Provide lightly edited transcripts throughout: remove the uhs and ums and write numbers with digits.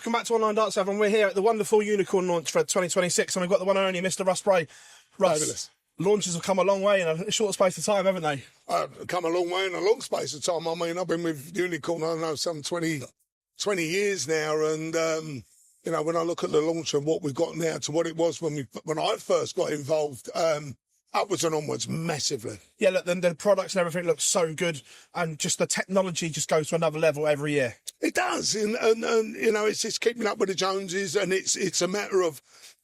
Welcome back to Online Darts, everyone. We're here at the wonderful Unicorn launch for 2026, and we've got the one and only Mr. Russ Bray. Russ, Fabulous. Launches have come a long way in a short space of time, haven't they? Come a long way in a long space of time. I mean, I've been with Unicorn, I don't know, some 20 years now, and you know, when I look at the launch and what we've got now to what it was when I first got involved, upwards and onwards massively. Yeah, look, the products and everything looks so good, and just the technology just goes to another level every year. It does, and you know, it's just keeping up with the Joneses, and it's a matter of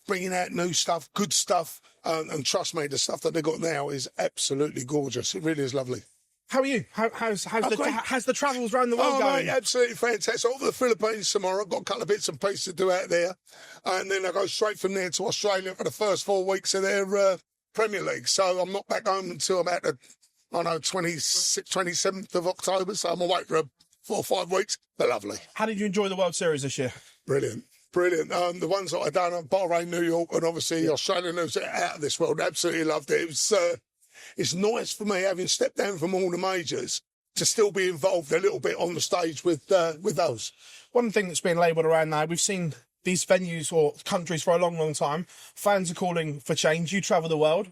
bringing out new stuff, good stuff, and trust me, the stuff that they've got now is absolutely gorgeous. It really is lovely. How are you? How's the travels around the world going? Mate, absolutely fantastic. Over the Philippines tomorrow. I've got a couple of bits and pieces to do out there, and then I go straight from there to Australia for the first 4 weeks of their Premier League. So I'm not back home until about the 27th of October. So I'm away for 4 or 5 weeks. They're lovely. How did you enjoy the World Series this year? Brilliant. The ones that I've done at Bahrain, New York, and obviously Australia, was out of this world. Absolutely loved it. It was. It's nice for me, having stepped down from all the majors, to still be involved a little bit on the stage with those. One thing that's been labelled around now, we've seen these venues or countries for a long, long time. Fans are calling for change. You travel the world.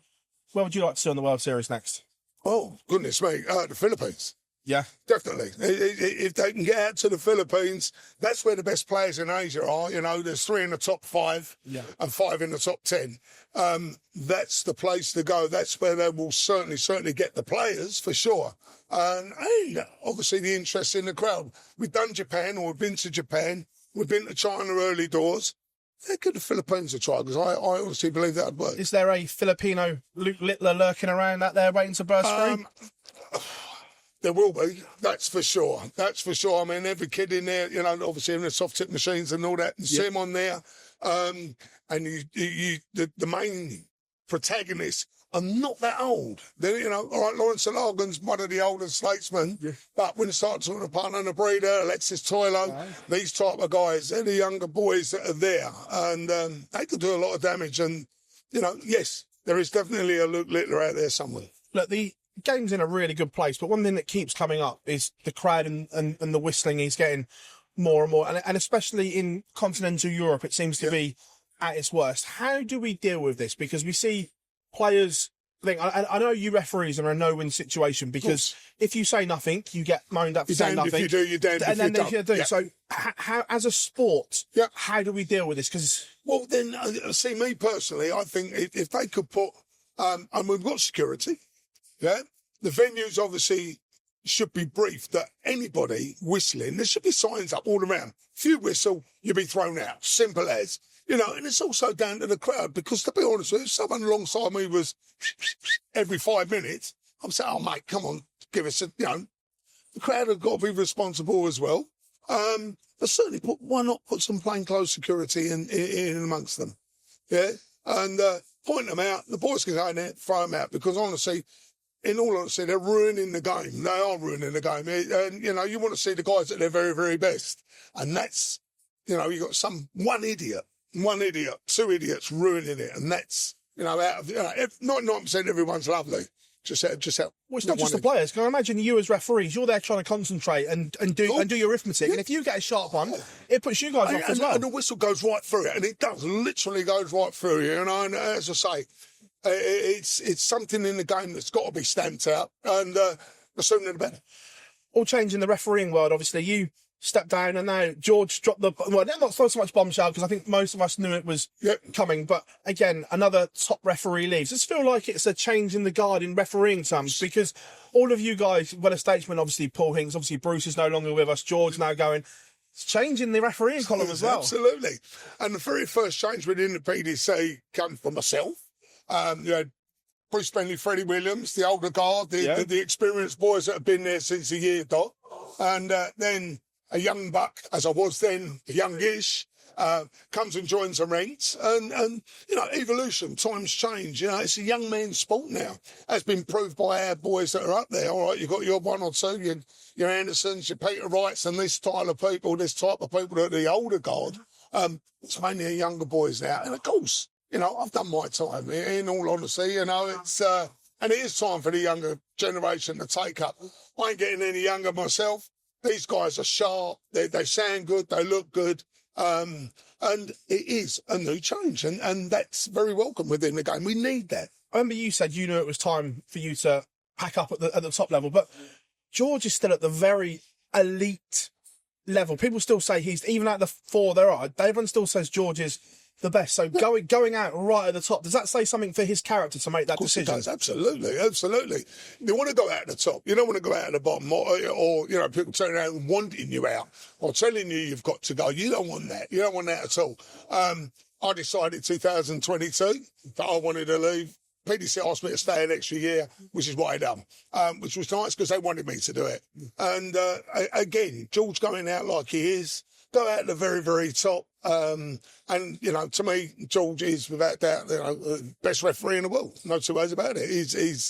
Where would you like to see on the World Series next? Oh, goodness me, the Philippines. Yeah. Definitely. If they can get out to the Philippines, that's where the best players in Asia are. You know, there's 3 in the top 5 and 5 in the top 10. That's the place to go. That's where they will certainly get the players, for sure. And obviously the interest in the crowd. We've done Japan, or we've been to Japan. We've been to China early doors. They're good the Philippines to try, because I honestly believe that would work. Is there a Filipino Luke Littler lurking around out there waiting to burst through? There will be, that's for sure. That's for sure. I mean, every kid in there, you know, obviously in the soft tip machines and all that, and see them on there. And the main protagonists are not that old. They're, you know, all right, Lawrence Alagan's one of the older statesmen, but when you start talking about Partner and the Breeder, Alexis Toilo, these type of guys, they're the younger boys that are there, and they could do a lot of damage. And, you know, yes, there is definitely a Luke Littler out there somewhere. Look, the game's in a really good place, but one thing that keeps coming up is the crowd and the whistling. He's getting more and more, and especially in continental Europe, it seems to be at its worst. How do we deal with this? Because we see players think, I know you referees are in a no-win situation, because if you say nothing, you get moaned at for saying nothing. If you do, you're damned if you don't. So how, as a sport, how do we deal with this? Because well, then, see, me personally, I think if they could put, and we've got security, the venues obviously should be briefed that anybody whistling, there should be signs up all around. If you whistle, you'll be thrown out. Simple as. You know, and it's also down to the crowd, because to be honest with you, if someone alongside me was every 5 minutes, I'm saying, oh, mate, come on, give us a, you know, the crowd have got to be responsible as well. But certainly, why not put some plainclothes security in amongst them? Yeah? And point them out. The boys can go in there, throw them out, because honestly, in all honesty, they're ruining the game. They are ruining the game. And, you know, you want to see the guys at their very, very best. And that's, you know, you got one idiot, 2 idiots ruining it. And that's, you know, out of, you know, 99% everyone's lovely. Just how. Well, it's not just the players. Can I imagine you as referees, you're there trying to concentrate and do your arithmetic. And if you get a sharp one, it puts you guys off as well. And the whistle goes right through it. And it does, literally goes right through you. You know, and as I say, it's something in the game that's got to be stamped out, and the sooner the better. All change in the refereeing world. Obviously, you stepped down, and now George dropped not so much bombshell, because I think most of us knew it was coming. But again, another top referee leaves. Does it feel like it's a change in the guard in refereeing terms? Because all of you guys, well, a statesman, obviously Paul Hinks, obviously Bruce is no longer with us, George now going. It's changing the refereeing column as well. Absolutely. And the very first change within the PDC came from myself. You had Bruce Bentley, Freddie Williams, the older guard, the experienced boys that have been there since the year dot. And then a young buck, as I was then, youngish, comes and joins the ranks. And, you know, evolution, times change. You know, it's a young man's sport now. That's been proved by our boys that are up there. All right, you've got your 1 or 2, your Andersons, your Peter Wrights, and this type of people that are the older guard. It's mainly younger boys now. And of course, you know, I've done my time, in all honesty. You know, it's and it is time for the younger generation to take up. I ain't getting any younger myself. These guys are sharp. They sound good. They look good. And it is a new change, and that's very welcome within the game. We need that. I remember you said you knew it was time for you to pack up at the top level, but George is still at the very elite level. People still say he's, even at the four there are, everyone still says George is the best. So going out right at the top, does that say something for his character to make that decision? It does, absolutely, absolutely. You want to go out at the top. You don't want to go out at the bottom, or you know, people turning around and wanting you out or telling you you've got to go. You don't want that. You don't want that at all. I decided 2022 that I wanted to leave. PDC asked me to stay an extra year, which is what I done, which was nice because they wanted me to do it. And again, George going out like he is, go out at the very, very top. And, you know, to me, George is, without doubt, you know, the best referee in the world. No two ways about it. He's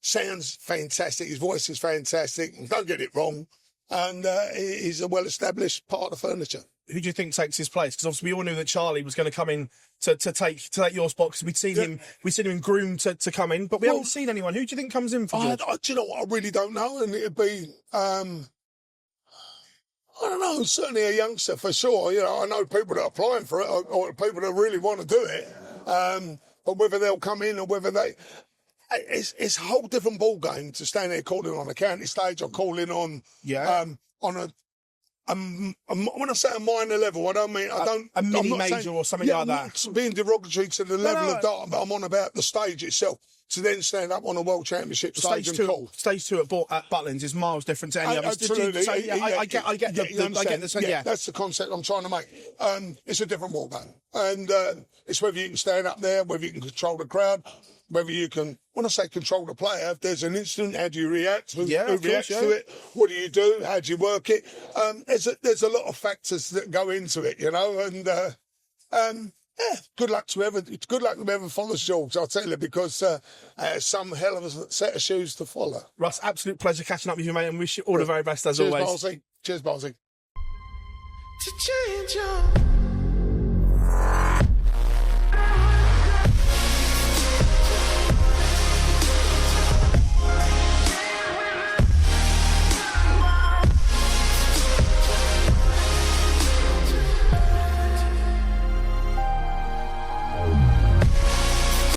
sounds fantastic. His voice is fantastic. Don't get it wrong. And he's a well-established part of the furniture. Who do you think takes his place? Because obviously we all knew that Charlie was going to come in to take your spot, because we'd seen him groomed to come in, but we haven't seen anyone. Who do you think comes in for George? Do you know what? I really don't know, and it'd be I don't know, certainly a youngster for sure. You know, I know people that are applying for it, or people that really want to do it, but whether they'll come in or whether they. It's a whole different ball game to stand there calling on a county stage or calling on on a. When I say a minor level, I don't mean a mini major saying, or something like that. Not being derogatory to the level of data, but I'm on about the stage itself. To then stand up on a world championship stage and call. Stage 2 at Butlins is miles different to any other. Absolutely. So, I get the yeah, that's the concept I'm trying to make. It's a different ball game, and it's whether you can stand up there, whether you can control the crowd, whether you can. When I say control the player, if there's an incident, how do you react? Who reacts to it? What do you do? How do you work it? There's a lot of factors that go into it, you know, and. Yeah, good luck to whoever follows George, I'll tell you, because some hell of a set of shoes to follow. Russ, absolute pleasure catching up with you, mate, and wish you all the very best as always. Cheers, Balsy. To change your